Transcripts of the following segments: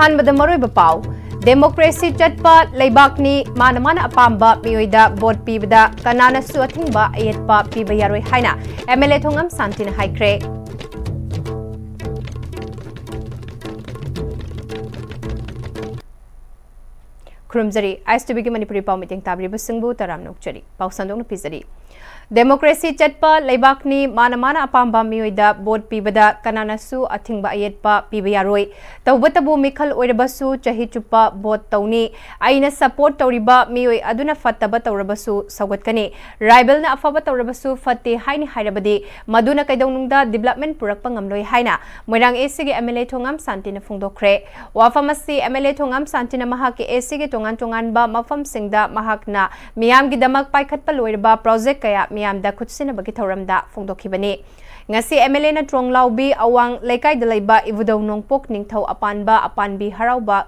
अहानबद मरोइब पाव democracy चटपा लेबाकनी माना अपाम्बा मियोइदा vote पीबदा कनानासु अथिंगबा अयेतपा पीबा यारोइ हाइना MLA Thongam शांतिना हाइख्रे। खुरुमजरी Am-Istv की मणिपुरी पाव मीटिंग ताबरीब सिंगबु तराम नोकचरी पाव संदोंग पिजरी डेमोक्रेसी चटपा लेबाकनी माना अपाम्बा मियोइदा वोट पीबदा कनानासु अथिंगबा अयेतपा पीबा यारोइ तौबतबु मिखल ओइरबसु चही चुप्पा वोट तौनी आइना सपोर्ट तौरिबा मियोइ अदुना फत्तबा तौरबसु सौगतकनी राइबलना अफबा तौरबसु फत्ते हाइनि हाइरबदि मदुना कैदौनुंगदा डेवलपमेंट पुरकपा ngamloi हाइना मोइरांग एसी के एमएलए थोंगाम शांतिना फोंदोखरे। वाफमसी एमएलए थोंगाम शांतिना महाक के एसी के तोंगान मफम सिंगदा महाकना मियामगी दमक पाइखतपा लोइरबा प्रोजेक्ट कया मियामदा खुदसिनबगी थौरमदा फोंदोखिबनी। ngasi एमएलए ना ट्रोंगलाउबी अवांग लेकाइदा लैबा इवुदौ नोंपोक निंगथौ अपानबी हराउबा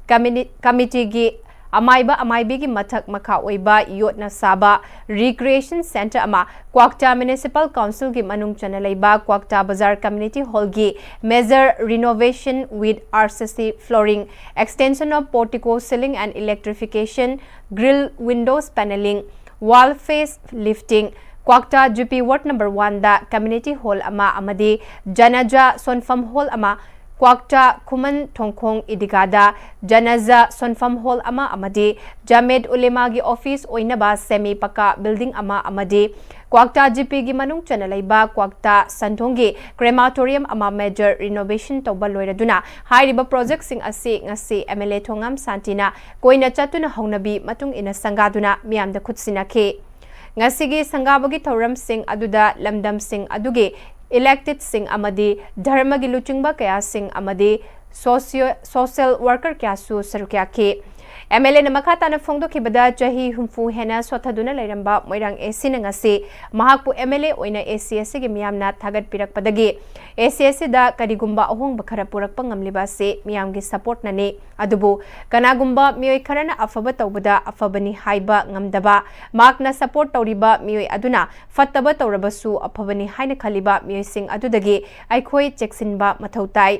कमिटी की अमाइबी की मथक मखा ओइबा योजना साबा रिक्रिएशन सेंटर अमा क्वाक्टा म्युनिसिपल काउंसिल की मनुंग चना लैबा क्वाक्टा बाजार कम्युनिटी हॉल की major renovation with RCC flooring extension of portico ceiling and electrification grill windows panelling wall face lifting Kwakta GP ward number 1 दा कम्युनिटी हॉल अमा अमदी जनाजा सोनफम हॉल अमा क्वाक्टा खुमन थोंखोंग इदिगादा जनाजा सोनफम हॉल अमा अमदी जामेद उलेमा की ऑफिस ओइनबा सेमी पक्का बिल्डिंग अमा अमदी क्वाक्टा जीपी की मनुंग चनलैबा क्वाक्टा संथोंगी क्रेमाटोरियम अमा मेजर रिनोवेशन तौबा लोइरदुना हाइरिबा प्रोजेक्ट सिंग असी ngasi एमएलए थोंगाम शांतिना कोइना चतुना हौनबी मतुंग इना संगादुना मियामदा खुदसिनाखे। ngasi संगाबगी थौरम सिंग अदुदा लमदम सिंग अदुगे इलेक्टेड सिंग अमदी धर्म की लुचिंगबा कया सिंग अमदी सोशल वर्कर क्यासु सरुक्याखे। एमएलए नमखा ताना फोंदोखिबदा चही हुंफु हेना सोथादुना लैरंबा मोइरांग एसी नंगसे महाकपु एमएलए ओइना एसीएससी के मियामना थागत पिरकपदगी एसीएससी दा करिगुंबा अहोंग बखरा पुरकपा ngamliba से मियामगी सपोर्ट नने अदुबु कनागुंबा मियोइ खरना अफबा तौबदा अफबनी हाइबा ngamdaba माकना सपोर्ट तौरिबा मियोइ अदुना फत्तबा तौरबसु अफबनी हाइना खलिबा मियोइ सिंग अदुदगी आइखोइ चेक्सिनबा मथौ ताइ।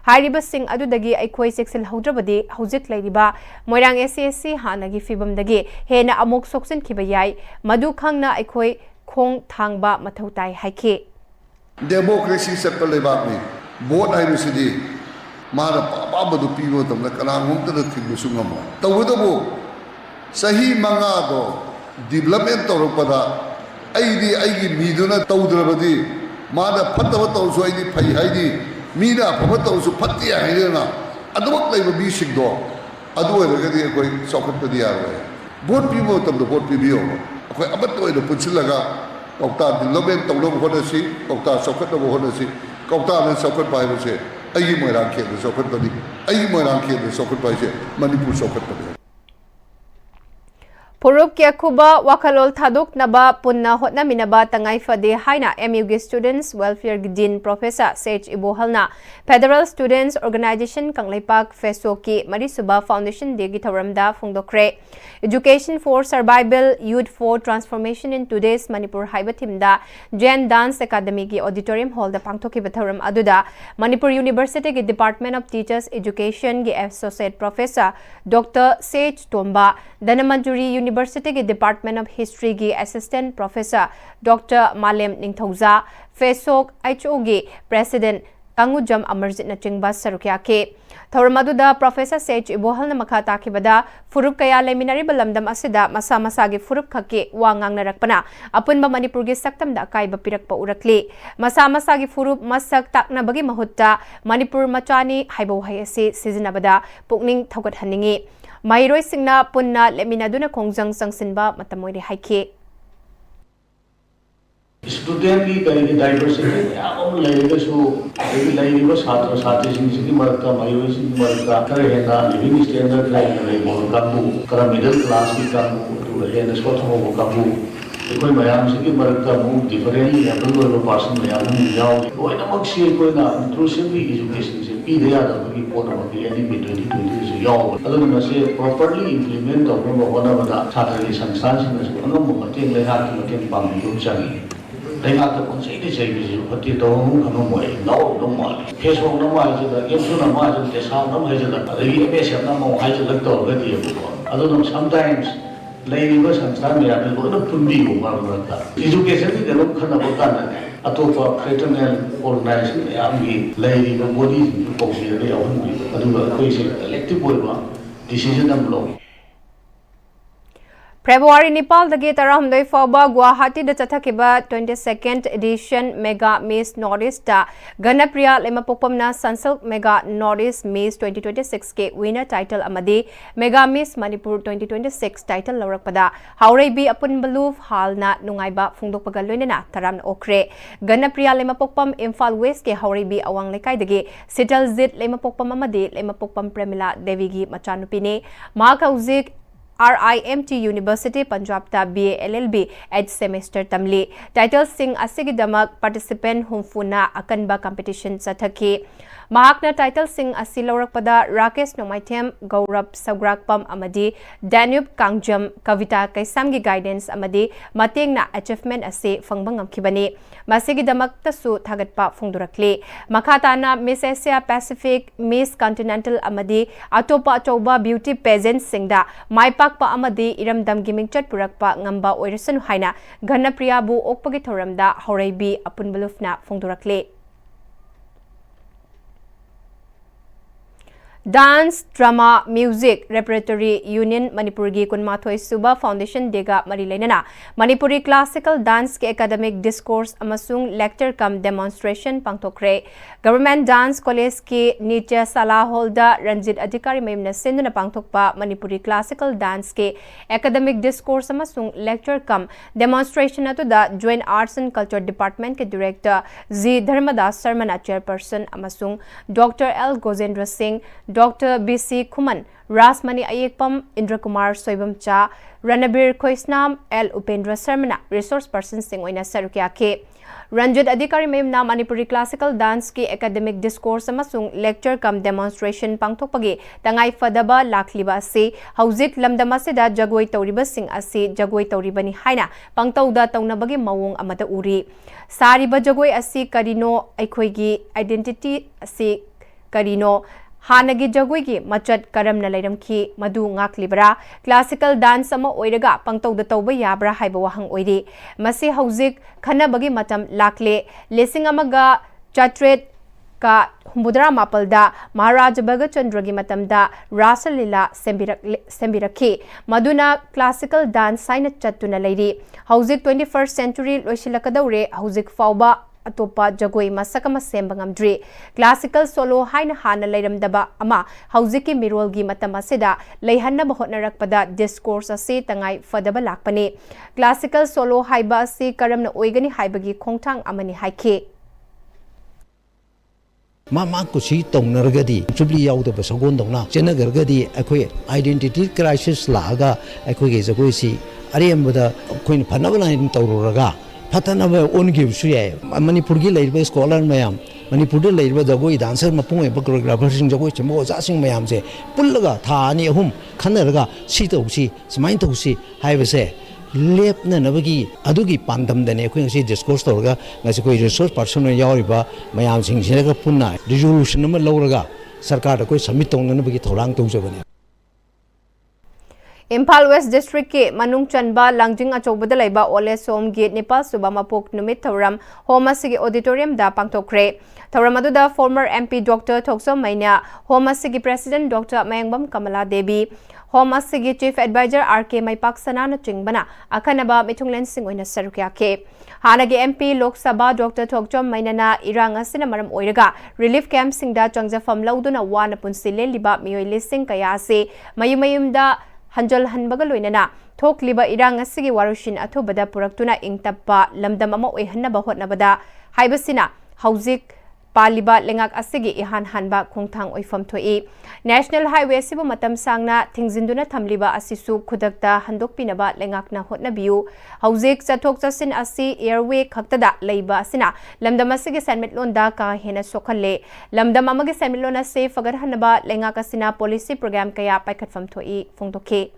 हाइरिबा सिंग अदुदगी आइखोइ सेक्सिल हौद्रबदि हौजिक लैरिबा मोइरांग एसीएससी हानगी फिबमदगी हेना अमुक सोक्सिन खिबा याइ मदु खंगना आइखोइ खोंग थांगबा मथौ ताइ हाइखे। डेमोक्रेसी चटपा लेबाकनी वोट हाइबसिदि माना पापाबदु पीबो तमना कनागुमतदा थिंबसु ngamo तौबदबो सही मंगादो डेवलपमेंट तौरपदा आइदी आइगी मीदुना तौद्रबदि माना फत्तबा तौसु आइदी फै हाइदी मीना अफबा तौसु फत्ते हाइदेना अदमक लैबा बीसिंगदो अदु ओइरगदि अखोइ चौखटपदि यारोय वोट पीबो तमदा वोट पीबियो अखोइ अबत ओइनो पुनसिलगा कौता डेवलपमेंट तौनब होनसी कौता चौखटनब होनसी कौता चौखट पाइबसे अगी मोइरांग खेद चौखटपदि अगी मोइरांग खेद चौखट पाइसे मणिपुर चौखटपदि। पुरुप के खुबा वाखलोल थादुक नबा पुन्ना होटनामिनबा तंगाई फदे हाइना एमयू के स्टूडेंट्स वेलफेयर की डीन प्रोफेसर सेज इबोहलना फेडरल स्टूडेंट्स ऑर्गेनाइजेशन कंगलेपाक फेसो की मरीसुबा फाउंडेशन डे की थौरमदा फोंदोखरे। Education for survival youth for transformation in today's Manipur हाइबा थीमदा जैन डांस एकेडमी की ऑडिटोरियम हॉल दा पांगथोकिबा थौरम अदुदा मणिपुर यूनिवर्सिटी की डिपार्टमेंट ऑफ टीचर्स एजुकेशन की एसोसिएट प्रोफेसर डॉक्टर सेज तोम्बा धनमंजुरी यूनिवर्सिटी के डिपार्टमेंट ऑफ हिस्ट्री की assistant professor doctor Malem Ningthouja फेसोक एचओ के प्रेसिडेंट कांगुजम अमरजित नचिंगबा सरुक्याखे। थौरमदुदा प्रोफेसर सेज इबोहल मखा ताखिबदा फुरुप कया लेमिनारिबा लमदम असिदा मसा मसा के फुरुप खके वा ngangnarapana अपुनबा मणिपुर के सक्तमदा काइबा पिरकपा उरकले मसा मसा के फुरुप मसक ताकनबगी महुत्ता मणिपुर मचानी हाइबो हायसे सिजनबदा पुकनिंग थौगतहनिंगे माइरोइ सिंगना पुन्ना लेमिनादुना खोंजंग संगसिनबा मतमोइरे हाइखे। स्टूडेंट की कई डाइवर्सिटी याम लेगसु लेगिबा छात्र छात्रीसिंग मरका माइरोसिंग मरका खरे हेना लिविंग स्टैंडर्ड लाइन बोल काबू करा मिडिल क्लास की काबू तो हेना सोथो काबू कोई मयाम से की मरका मु डिफरेंट लेवल लो पर्सन मयाम याव कोइना मक्सी कोइना इंक्लूसिवली एजुकेशन से पी दे याद की पोना मकी एनी बी 2020 से याव अदुना से प्रॉपर्ली इंप्लीमेंट तौबा होना बदा छात्र की संस्थान से अंगम मतें लेहा की मतें पांगी चाहिए लेंगाक पंचायत चाहिए फटी तो खनो मोय नाउ नो माल फेसबुक न मा जे दा यूट्यूब न मा जे तेसा न मा जे दा अदगी एमएसएफ न मा हाय जे लग तो गदि को अदो नो समटाइम्स लेनिबो संस्था में या लो न पुंबी को मा रता एजुकेशन की गलो खना बका न अतोपा फ्रेटरनल ऑर्गेनाइजेशन यामगी लेनिबो बॉडी को से दे यावंगी अदुगा कोई से कलेक्टिव ओइबा डिसीजन न लो February Nepal dagi taramdoi fauba Guwahati da chathakhiba 22nd edition Mega Miss Northeast da Ganapriya lemapokpamna Sansilk Mega Northeast Miss 2026 ke winner title amadi Mega Miss Manipur 2026 title laurakpada Haureibi Apunbaluf halna nungaiba phungdokpaga loinana taramna okre Ganapriya lemapokpam Imphal West ke Haureibi awang lekai dagi Sitalzit lemapokpam amadi lemapokpam Premila Devi gi machanupine mahaka uzik RIMT University Punjab ta BA LLB 8th semester tamli title sing asigidamak participant humfuna akanba competition sathaki mahakna title sing asilaurakpada Rakesh Nomaithem Gaurav Sagrakpam amadi Danube Kangjam Kavita Kaisamgi guidance amadi matengna achievement ase fangbangam khibani masigidamak tasu thagatpa phungdurakli makhatana Miss Asia Pacific Miss Continental amadi atopa achouba beauty pageant singda maipakpa amadi iramdam gimingchat purakpa ngamba oirasanu haina Ganapriya bu okpagi thoramda Haureibi Apunbalufna phungdurakli Dance, Drama, Music, Repertory Union Manipuri Kunmathoi Suba Foundation Dega Marilainana Manipuri Classical Dance ke Academic Discourse amasung Lecture cum Demonstration Pangtokre Government Dance College ki Nitya Sala Holda Ranjit Adhikari Mayamna Sinduna Pangtokpa Manipuri Classical Dance ke Academic Discourse amasung Lecture cum Demonstration atuda Joint Arts and Culture Department ke Director Z Dharmadas Sarmana Chairperson amasung Dr. L. Gozendra Singh Dr. B.C. Kuman, Rasmani Ayekpam, Indra Kumar Soibam Cha, Ranabir Khoisnam, L. Upendra Sarmana, Resource Person Singhoina Sarukia Ke. Ranjit Adhikari Mayamna Manipuri Classical Dance ki Academic Discourse amasung Lecture cum Demonstration pangthokpagi tangai fadaba lakliba ase hauzik lamdam asida jagoi tauriba sing ase jagoi tauribani haina pangtauda taunabagi mawong amata uri sariba jagoi ase karino aikhoigi identity ase karino Hanagi Jaguigi, Machat Karam Nalaramki, Madu Ngaklibra, Classical Dance Sama Oiraga, Pangto the Toba Yabra Haibawahang Oiri, Masi Hauzik, Kanabagi Matam Lakle, Lesingamaga, Chatret Ka Humbudra Mapalda, Maharaj Bagachandragi Matamda, Rasalila Sembiraki, Maduna Classical Dance Sign Chatuna Lady, Hauzik 21st Century Loshilakadaure, Hauzik Fauba. Atopa jagoi masakama sembangamdri classical solo haina hana leiramdaba ama hauziki mirolgi matamasida leihanna bahotnarakpada discourse ase tangai fadaba lakpane classical solo haiba ase karamna oigani haibagi khongthang amani haike Mama kusi tong nargadi chubli yauda basagon dongna chena gargadi akoi identity crisis laga akoi ge jagoi si ariambada koin phanabala in tawraga Patanaba on gives you Manipuri labor scholar mayam, Manipuri labor the go dancer Mapunga choreographers in the which was asking mayam say, Pulaga, Tani home, Kanaraga, Sitosi, Smintosi, I will say, Lepna Navagi, Adugi Pandam, the Nequincy discourse torga, as a resource person Yoriba, Mayam sing Sinaga Puna, resolution number Loraga, Sarkata, Samiton and Navigi Torang to Javani. Imphal West District ke Manung Chanba Langjing Achobada Laiba Ole Som Gate Nepal Subama Pok Numit Thoram Homa Sigi Auditorium da Pangtokre Thoramadu da former MP Dr. Thoksom Maina Homa Sigi President Dr. Mayangbam Kamala Devi Homa Sigi Chief Advisor RK Maipak Sanana Chingbana Akanaba Mitunglen Singoina Sarukia ke Hanagi MP Lok Sabha Dr. Thoksom Mainana Iranga Sinamaram Oiraga Relief Camp Singda Changjafam Lauduna Wana Punsile Liba Miyoi Lising Kayase Mayumayumda Hanjal Hanbagaloinana, Tok Liba Irang Sigi Warushin Atobada Puraktuna Ingtapa, Lamdamama Oihanaba Hotnabada, Haibasina, Hauzik, Paliba Lengak Asigi Ihan Hanba Kongtang Oifam Toi. National Highway Sibu Matam Sangna, Tingzinduna Tamliba Asisu, Kudakta, Handok Pinaba, Lengakna Hotnabiu, Hauzik Satok Sasin Asi, Airway Kaktada, Laiba Asina, Lamdamasigi Sanmitlonda Ka Hena Sokale, Lamdamamagi Sanmitlona Se Fagar Hanaba, Lengakasina Policy Program Kaya Paikat Fam Toi, Fongtoke.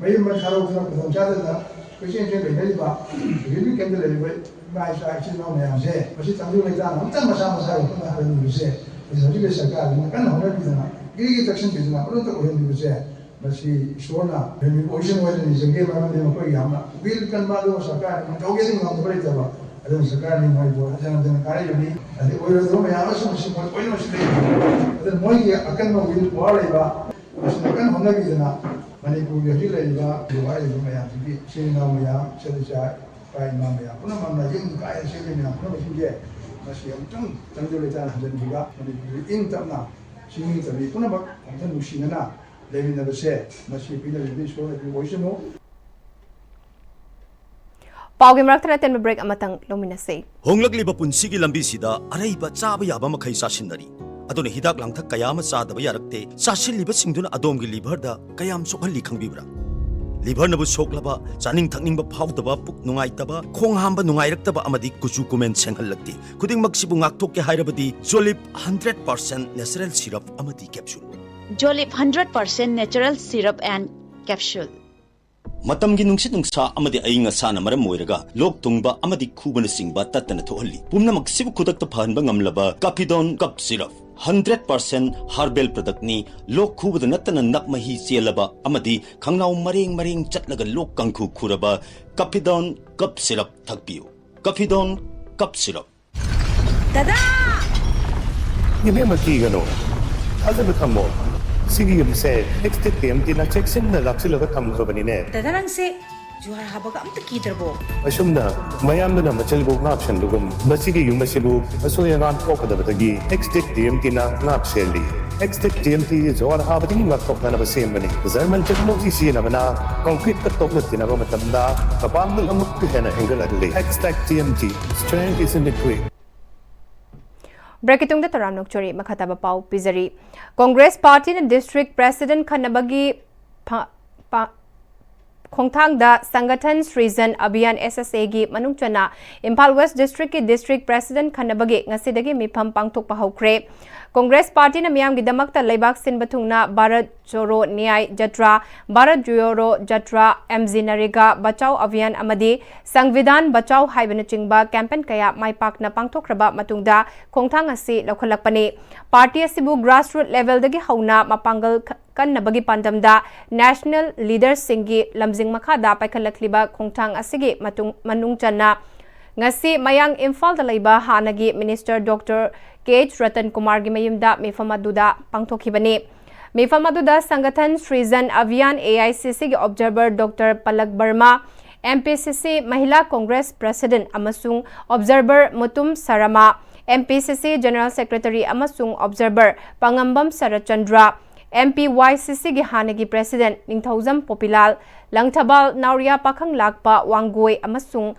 Mấy mình khá lâu rồi cũng chắc là cái chuyện chuyện đấy đấy bà cái cái đấy đấy mai sai chỉ nó này sẽ mà chỉ tăng lên ra nó tăng mà sao cũng là hơn nhiều sẽ bây giờ cái sự cái mà cái nào nó bây giờ cái section bây giờ nó cũng có hơn nhiều sẽ mà chỉ số là mình có ý muốn là cái mà mình có ý mà will kan ba lo sa cái mà có cái gì mà nó phải làm ada sa cái này mai bộ ada ada cái này đi ada oi rồi mà ya số một số oi nó sẽ ada moi cái akan nó will quá lại ba mà cái nào nó bây giờ Manipuri yang lainnya dua itu macam jadi sini namanya selesai kain namanya. Pernah mana yang kain sini namanya pernah masih yang tang jual itu ada juga Manipuri interna sini tapi pernah bak kita nusinya na lebih nak bersih masih pilih lebih sekolah lebih bosan no. Paugi marakta ten break amatang luminasi. Honglakliba punsigi lambisida araiba chaba yaba makhai sasinari. Aduna hidak langthak kayama chadaba yarakte sasilliba singduna adomgi liver da kayam sokhalli khangbibra. Liver nabu soklaba chaning thakningba phawdaba puk nungaitaba khong hamba nungairaktaba amadi kuchu kumen senghallakti. Kuding magsibu ngaktokke hairabadi Jolip 100% natural syrup amadi capsule. Jolip 100% natural syrup and capsule. Matamgi nungsit nungsa amadi ayinga sana maram moiraga lok tungba amadi khubana singba tatana thohalli. Pumna magsibu khudakta phanba ngamlaba Capidon cup syrup 100% herbal product ni lok khubada natana nakmahi chelaba amadi khangnau mareng chatlaga lok kangkhu khuraba Capidon cup syrup thakpiu. Capidon cup syrup. Dada! Yun yung magkigano. Alam mo kamo, sige yung say, next time, tinacheksin na lang sila katam ko ba nine? Dada lang si juara habaga am takitar bo. Asum na, mayam na machalibog na option lugum. Basige yung masilog, asoy ang anpo ka dapat agi, next time, tinapseli. Next time, juara habating magtok na nabasim ba ni? Zarmal check mo isi na na, concrete katok na tinabamatanda, kapag mo ang magpihena hinggal adli. Next TMT, strength is in the quick. Breakitung da taram nokchori makhataba pau pizari. Congress Party na District President Khanabagi Khongthang da Sangathan Srijan Abhiyan SSA gi manungchana Imphal West District ki District President Khanabagi ngasidagi mifam pangthok pahokre. Congress Party na miyam gi damakta laibak sin bathungna Bharat Joro Nyay Jatra, Bharat Joro Jatra, MZ Nariga Bachao Abhiyan amadi Sangvidhan Bachao haibana chingba campaign kaya maipak na pangthokraba matungda Khongthang asi lokhalakpani. Party asibu grassroots level dagi hauna mapangal kannabagi pandamda national leaders singi lamjing makhada paikhalakliba Khongthang asigi manungchana ngasi mayang Imphal da laiba hanagi Minister Dr. K.H. Ratan Kumar gi mayumda mifamaduda pangthokibani. Mifamaduda Sangathan Srijan Abhiyan AICC gi observer Dr. Palak Barma, MPCC Mahila Congress President amasung observer Mutum Sarama, MPCC General Secretary amasung observer Pangambam Sarachandra, MPYCC gi hanagi President Ningthaujam Popilal, Langthabal Nauria Pakhang Lakpa Wangoi amasung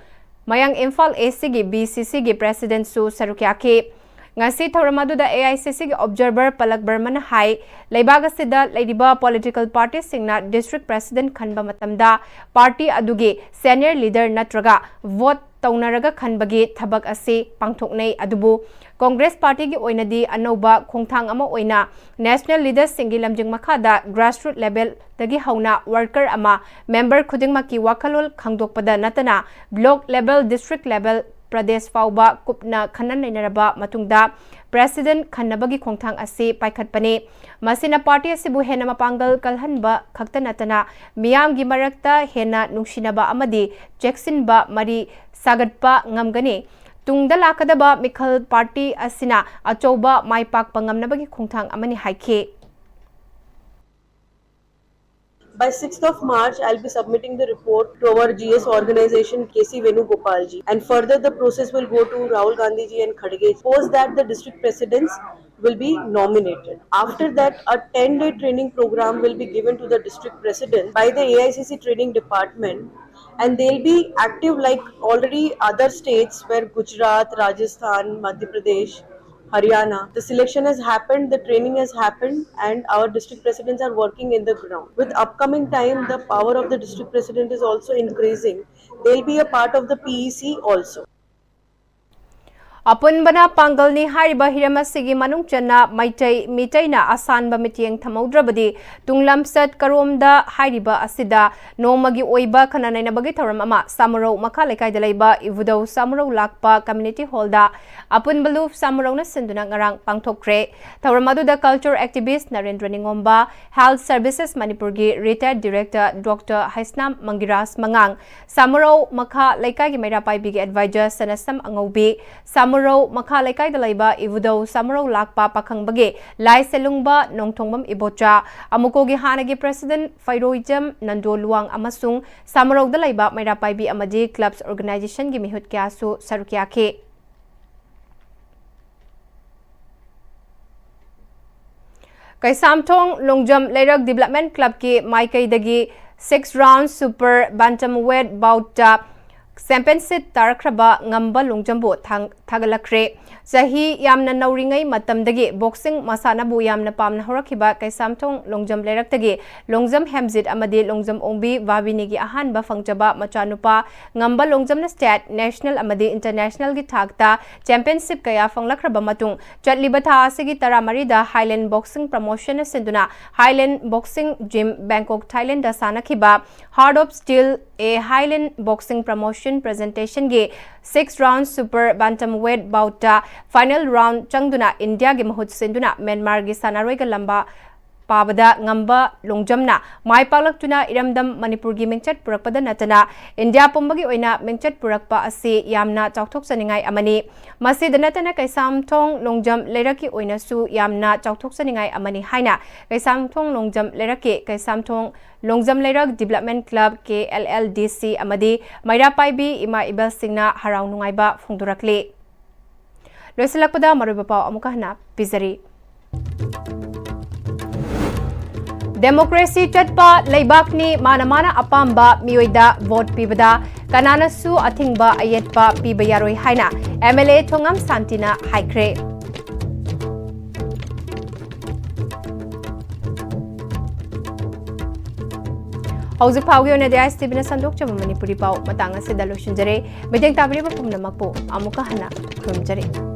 mayang Imphal AC gi BCC gi President Su Sarukyake. Ngasi thoramadu da AICC gi observer Palak Barman hai leibaga sida leidiba political party singna district president khanba matamda party adugi senior leader natraga vote taunaraga khanbagi thabak ase pangthoknei adubu Congress Party gi oinadi anoba Khongthang ama oina national leaders singi lamjing makhada grassroots level dagi hauna worker ama member khudingmaki wakalol khangdokpada natana block level district level Pradesh Fauba Kupna Khanan Nainaraba Matungda President Khanabagi Khongthang ase paikhatpani masina party asibu hena mapangal kalhanba khaktanatana miyam gi marakta hena nungsinaba amadi jackson ba mari sagatpa ngamgani tungda lakadaba mikhal party asina achoba maipak pangamnabagi Khongthang amani haike. By 6th of March, I'll be submitting the report to our GS organization KC Venugopal ji, and further the process will go to Rahul Gandhi ji and Khadge. Post that the district presidents will be nominated. After that, a 10-day training program will be given to the district president by the AICC training department, and they'll be active like already other states where Gujarat, Rajasthan, Madhya Pradesh, Haryana. The selection has happened, the training has happened, and our district presidents are working in the ground. With upcoming time, the power of the district president is also increasing. They'll be a part of the PEC also. Apunbana Pangalni Hariba Hiramasigi Manung Chana Mitaina Asanba Mitiang Tamaudrabadi Tunglamsat Karomda Hariba Asida Nomagi Oiba Kanana Bagitaram Ama Samuro Makaleka Delaiba Ivudo Samuro Lakpa Community Holda Apunbaluf Samurona Sinduna Ngarang Pangtokre Tauramadu the culture activist Narendra Ningomba Health Services Manipurgi retired director Dr. Haisnam Mangiras Mangang Samuro Maka Lekagi Mera Pai Big advisor Sanasam Angobi Samuro Makha Laikai Dalaiba Ivudo Samuro Lakpa Pakang Bage Lai Selungba Nongtongbam Ibocha Amukogi Hanagi President Fairoijam Nando Luang Amasung Samuro Dalaiba Maira Paibi Amadi Clubs Organization Gi Mihut Kyasu Sarukyake Kaisamthong Longjam Leirak Development Club ki Maikai Dagi 6 round super bantamweight bout Championship Tarakraba Ngamba Longjambo Tagalakre Sahi Yamna Nauringai Matamdagi Boxing Masanabu Yamna Pamna Horakiba Kaisamthong Longjam Leraktagi Longjam Hamzit Amadi Longjam Ombi Vabinigi Ahanba Fangjaba Machanupa Ngamba Longjam na State National Amadi International gi Thakta Championship Kaya Fanglakraba Matung Chatlibata Asigi Taramarida Highland Boxing Promotion Sinduna Highland Boxing Gym Bangkok Thailand da Sanakiba Heart of Steel a Highland Boxing Promotion presentation ge 6 round super bantamweight bout final round changduna India gi mahut sinduna Myanmar gi sanaroi ga lamba Pabada Ngamba Longjamna Mai Palaktuna Iramdam Manipur gi Mengchat Purakpada Natana India Pumbagi Oina Mengchat Purakpa Asi Yamna Chauthok Saningai Amani Masi Danatana Kaisamthong Longjam Leraki Oina Su Yamna Chauthok Saningai Amani Haina Kaisamthong Longjam Leraki Kaisamthong Longjam Lerak Development Club KLLDC Amadi Maira Paibi Ima Ibel Singna Harau Nungaiba Phungdurakle Loisalakpada Marubapau Amukahna Pizari Democracy Chatpa Laibakni Manamana Apamba Mioida Vote Pibada Kanana Su Athingba Ayetpa Pibayaroi Haina MLA Thongam Santina Haikre Hauzik Paugi on the Am-Istv na Sandok Chama Manipuri Pau Matanga Sidalo Shinjare Medeng Tabri Pumnamakpo Amukahana Kumjare